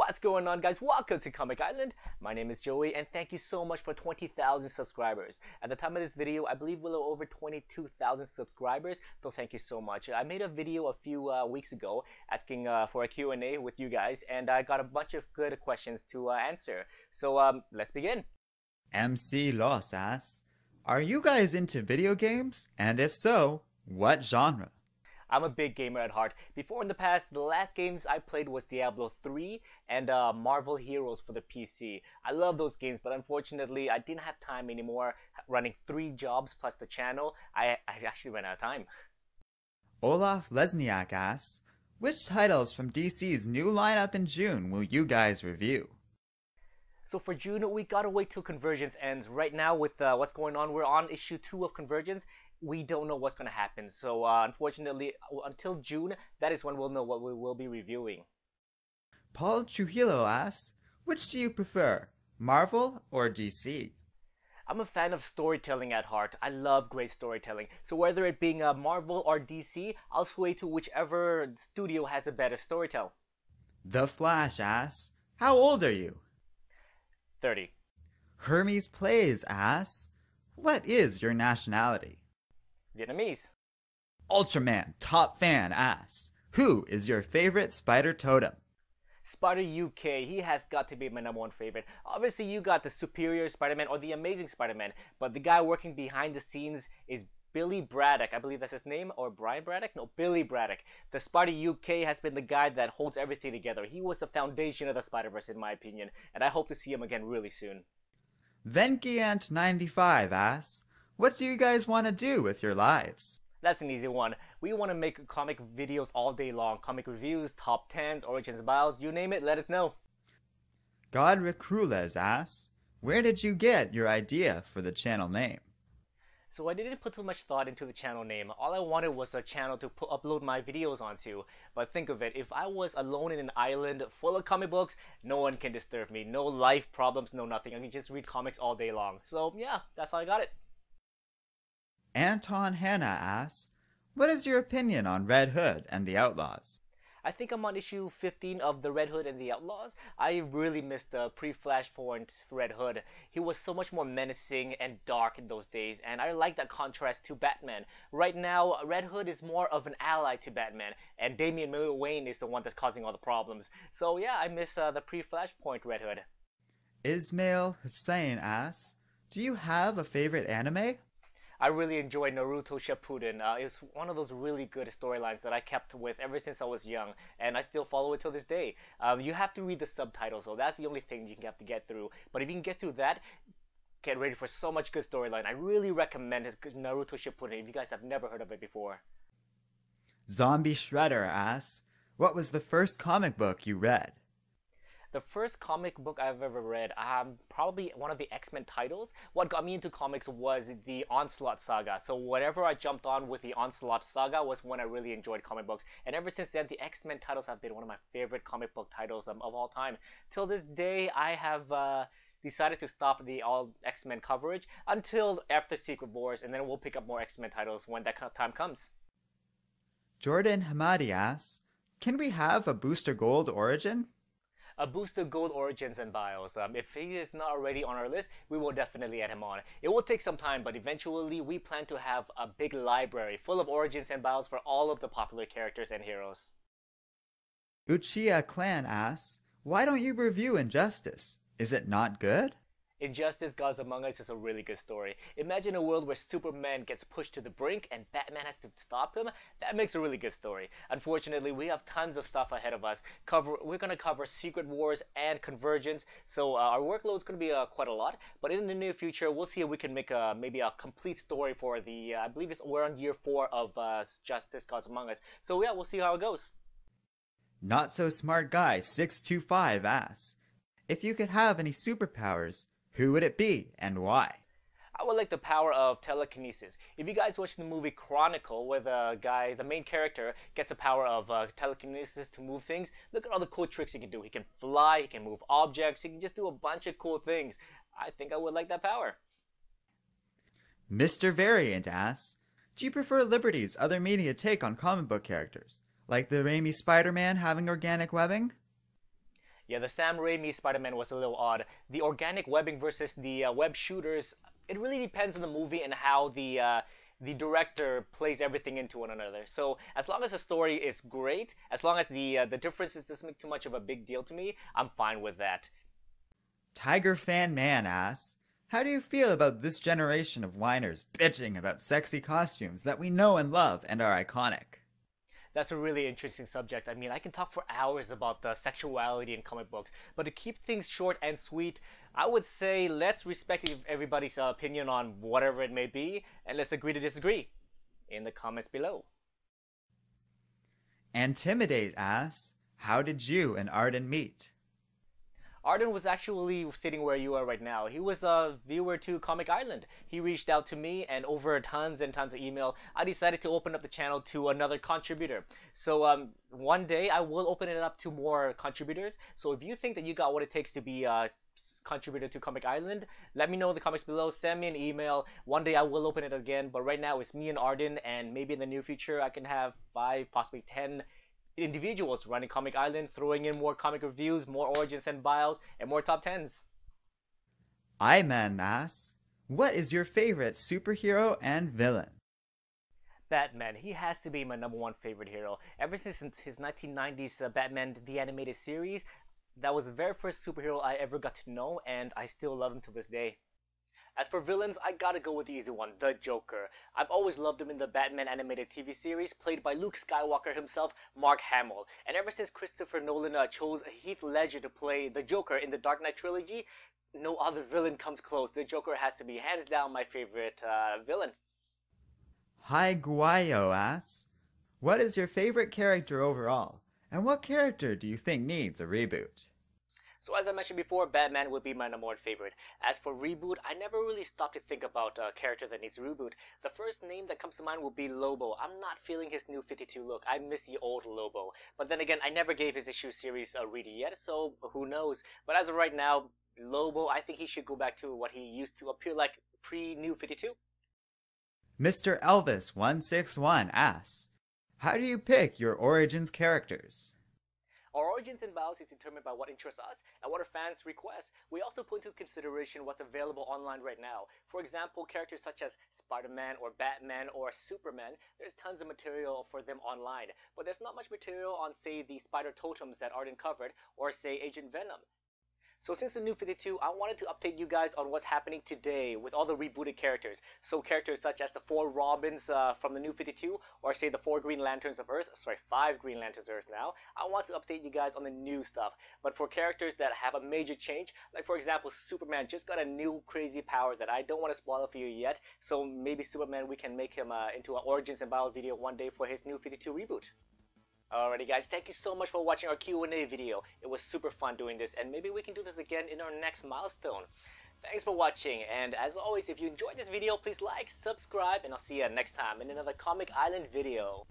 What's going on, guys? Welcome to Comic Island. My name is Joey, and thank you so much for 20,000 subscribers. At the time of this video, I believe we're over 22,000 subscribers, so thank you so much. I made a video a few weeks ago asking for a Q&A with you guys, and I got a bunch of good questions to answer. So let's begin. MC Los asks, are you guys into video games? And if so, what genre? I'm a big gamer at heart. Before in the past, the last games I played was Diablo 3 and Marvel Heroes for the PC. I love those games, but unfortunately, I didn't have time anymore running 3 jobs plus the channel. I actually ran out of time. Olaf Lesniak asks, which titles from DC's new lineup in June will you guys review? So for June, we gotta wait till Convergence ends. Right now, with what's going on, we're on issue 2 of Convergence. We don't know what's gonna happen. So unfortunately, until June, that is when we'll know what we will be reviewing. Paul Trujillo asks, which do you prefer, Marvel or DC? I'm a fan of storytelling at heart. I love great storytelling. So whether it being Marvel or DC, I'll sway to whichever studio has a better storytell. The Flash asks, how old are you? 30. Hermes Plays asks, what is your nationality? Vietnamese. Ultraman Top Fan asks, who is your favorite Spider Totem? Spider UK, he has got to be my #1 favorite. Obviously, you got the Superior Spider-Man or the Amazing Spider-Man, but the guy working behind the scenes is Billy Braddock. I believe that's his name, or Brian Braddock? No, Billy Braddock. The Spider UK has been the guy that holds everything together. He was the foundation of the Spider-Verse, in my opinion, and I hope to see him again really soon. Venkiant95 asks, what do you guys want to do with your lives? That's an easy one. We want to make comic videos all day long. Comic reviews, top 10s, origins bios, you name it, let us know. Godric Crules asks, where did you get your idea for the channel name? So I didn't put too much thought into the channel name. All I wanted was a channel to upload my videos onto. But think of it, if I was alone in an island full of comic books, no one can disturb me. No life problems, no nothing. I can just read comics all day long. So yeah, that's how I got it. Anton Hanna asks, what is your opinion on Red Hood and the Outlaws? I think I'm on issue 15 of the Red Hood and the Outlaws. I really missed the pre-Flashpoint Red Hood. He was so much more menacing and dark in those days, and I like that contrast to Batman. Right now, Red Hood is more of an ally to Batman, and Damian Wayne is the one that's causing all the problems. So yeah, I miss the pre-Flashpoint Red Hood. Ismail Hussein asks, do you have a favorite anime? I really enjoyed Naruto Shippuden. It was one of those really good storylines that I kept with ever since I was young, and I still follow it till this day. You have to read the subtitles, so that's the only thing you have to get through. But if you can get through that, get ready for so much good storyline. I really recommend his Naruto Shippuden if you guys have never heard of it before. Zombie Shredder asks, what was the first comic book you read? The first comic book I've ever read, probably one of the X-Men titles. What got me into comics was the Onslaught Saga. So whatever I jumped on with the Onslaught Saga was when I really enjoyed comic books. And ever since then, the X-Men titles have been one of my favorite comic book titles of all time. Till this day, I have decided to stop the all X-Men coverage until after Secret Wars, and then we'll pick up more X-Men titles when that time comes. Jordan Hamadi asks, can we have a Booster Gold origin? A Booster Gold Origins and Bios. If he is not already on our list, we will definitely add him on. It will take some time, but eventually we plan to have a big library full of Origins and Bios for all of the popular characters and heroes. Uchiha Clan asks, why don't you review Injustice? Is it not good? Injustice Gods Among Us is a really good story. Imagine a world where Superman gets pushed to the brink and Batman has to stop him. That makes a really good story. Unfortunately, we have tons of stuff ahead of us. We're going to cover Secret Wars and Convergence, so our workload is going to be quite a lot. But in the near future, we'll see if we can make maybe a complete story for the, I believe we're on year 4 of Justice Gods Among Us. So yeah, we'll see how it goes. Not So Smart Guy 625 asks, if you could have any superpowers, who would it be and why? I would like the power of telekinesis. If you guys watch the movie Chronicle, where the main character, gets the power of telekinesis to move things, look at all the cool tricks he can do. He can fly, he can move objects, he can just do a bunch of cool things. I think I would like that power. Mr. Variant asks, do you prefer liberties other media take on comic book characters, like the Raimi Spider-Man having organic webbing? Yeah, the Sam Raimi Spider-Man was a little odd. The organic webbing versus the web shooters, it really depends on the movie and how the director plays everything into one another. So as long as the story is great, as long as the differences doesn't make too much of a big deal to me, I'm fine with that. Tiger Fan Man asks, how do you feel about this generation of whiners bitching about sexy costumes that we know and love and are iconic? That's a really interesting subject. I mean, I can talk for hours about the sexuality in comic books, but to keep things short and sweet, I would say let's respect everybody's opinion on whatever it may be, and let's agree to disagree in the comments below. Intimidate asks, how did you and Arden meet? Arden was actually sitting where you are right now. He was a viewer to Comic Island. He reached out to me, and over tons and tons of email, I decided to open up the channel to another contributor. So one day I will open it up to more contributors. So if you think that you got what it takes to be a contributor to Comic Island, let me know in the comments below. Send me an email. One day I will open it again, but right now it's me and Arden, and maybe in the near future I can have 5, possibly 10 individuals running Comic Island, throwing in more comic reviews, more origins and bios, and more top 10s. Iman asks, what is your favorite superhero and villain? Batman. He has to be my #1 favorite hero. Ever since his 1990s Batman the Animated Series, that was the very first superhero I ever got to know, and I still love him to this day. As for villains, I gotta go with the easy one, the Joker. I've always loved him in the Batman animated TV series, played by Luke Skywalker himself, Mark Hamill. And ever since Christopher Nolan chose Heath Ledger to play the Joker in the Dark Knight trilogy, no other villain comes close. The Joker has to be hands down my favorite villain. Hi Guayo asks, what is your favorite character overall? And what character do you think needs a reboot? So as I mentioned before, Batman would be my #1 favorite. As for reboot, I never really stopped to think about a character that needs a reboot. The first name that comes to mind would be Lobo. I'm not feeling his new 52 look. I miss the old Lobo. But then again, I never gave his issue series a read yet, so who knows. But as of right now, Lobo, I think he should go back to what he used to appear like pre-New 52. Mr. Elvis 161 asks, how do you pick your Origins characters? Our origins and bios is determined by what interests us and what our fans request. We also put into consideration what's available online right now. For example, characters such as Spider-Man or Batman or Superman, there's tons of material for them online. But there's not much material on, say, the Spider Totems that Arden covered, or say Agent Venom. So since the New 52, I wanted to update you guys on what's happening today with all the rebooted characters. So characters such as the 4 Robins from the New 52, or say the 4 Green Lanterns of Earth, sorry, 5 Green Lanterns of Earth now. I want to update you guys on the new stuff. But for characters that have a major change, like for example, Superman just got a new crazy power that I don't want to spoil for you yet. So maybe Superman, we can make him into an Origins and Bio video one day for his New 52 reboot. Alrighty guys, thank you so much for watching our Q&A video. It was super fun doing this, and maybe we can do this again in our next milestone. Thanks for watching, and as always, if you enjoyed this video, please like, subscribe, and I'll see you next time in another Comic Island video.